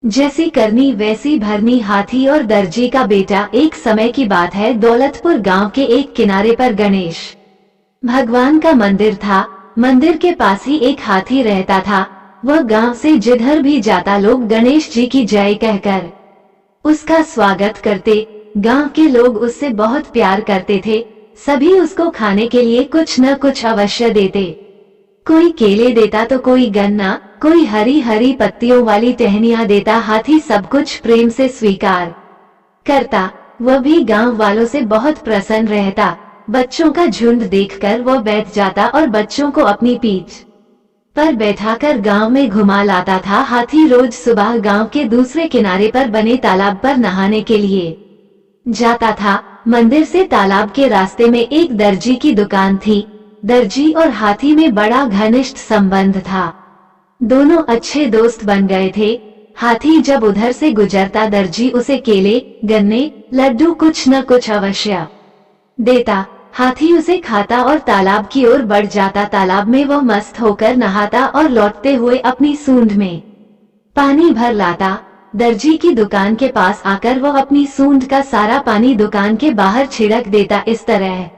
जैसी करनी वैसी भरनी। हाथी और दर्जी का बेटा। एक समय की बात है, दौलतपुर गांव के एक किनारे पर गणेश भगवान का मंदिर था। मंदिर के पास ही एक हाथी रहता था। वह गांव से जिधर भी जाता लोग गणेश जी की जय कहकर उसका स्वागत करते। गांव के लोग उससे बहुत प्यार करते थे। सभी उसको खाने के लिए कुछ न कुछ अवश्य देते। कोई केले देता तो कोई गन्ना, कोई हरी हरी पत्तियों वाली टहनियां देता। हाथी सब कुछ प्रेम से स्वीकार करता। वह भी गांव वालों से बहुत प्रसन्न रहता। बच्चों का झुंड देखकर वह बैठ जाता और बच्चों को अपनी पीठ पर बैठाकर गांव में घुमा लाता था। हाथी रोज सुबह गांव के दूसरे किनारे पर बने तालाब पर नहाने के लिए जाता था। मंदिर से तालाब के रास्ते में एक दर्जी की दुकान थी। दर्जी और हाथी में बड़ा घनिष्ठ संबंध था। दोनों अच्छे दोस्त बन गए थे। हाथी जब उधर से गुजरता दर्जी उसे केले, गन्ने, लड्डू कुछ न कुछ अवश्य देता। हाथी उसे खाता और तालाब की ओर बढ़ जाता। तालाब में वह मस्त होकर नहाता और लौटते हुए अपनी सूंड में पानी भर लाता। दर्जी की दुकान के पास आकर वह अपनी सूंड का सारा पानी दुकान के बाहर छिड़क देता। इस तरह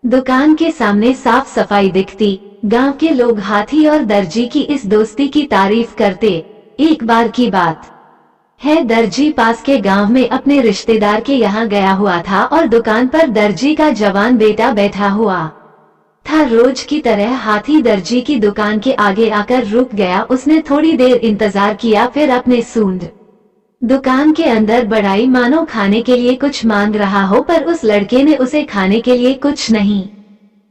दुकान के सामने साफ सफाई दिखती। गांव के लोग हाथी और दर्जी की इस दोस्ती की तारीफ करते। एक बार की बात है, दर्जी पास के गांव में अपने रिश्तेदार के यहाँ गया हुआ था और दुकान पर दर्जी का जवान बेटा बैठा हुआ था। रोज की तरह हाथी दर्जी की दुकान के आगे आकर रुक गया। उसने थोड़ी देर इंतजार किया, फिर अपने सूंड दुकान के अंदर बढ़ाई, मानो खाने के लिए कुछ मांग रहा हो, पर उस लड़के ने उसे खाने के लिए कुछ नहीं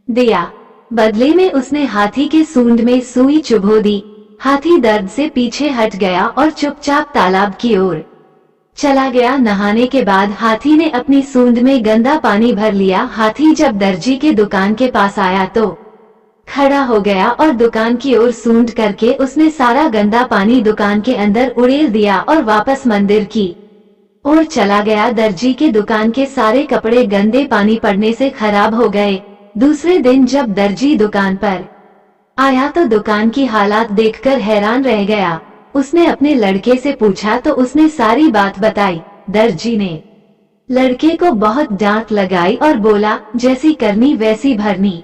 दिया। बदले में उसने हाथी के सूंड में सुई चुभो दी। हाथी दर्द से पीछे हट गया और चुपचाप तालाब की ओर चला गया। नहाने के बाद हाथी ने अपनी सूंड में गंदा पानी भर लिया। हाथी जब दर्जी के दुकान के पास आया तो खड़ा हो गया और दुकान की ओर सूंड करके उसने सारा गंदा पानी दुकान के अंदर उड़ेल दिया और वापस मंदिर की ओर चला गया। दर्जी के दुकान के सारे कपड़े गंदे पानी पड़ने से खराब हो गए। दूसरे दिन जब दर्जी दुकान पर आया तो दुकान की हालात देखकर हैरान रह गया। उसने अपने लड़के से पूछा तो उसने सारी बात बताई। दर्जी ने लड़के को बहुत डांट लगाई और बोला, जैसी करनी वैसी भरनी।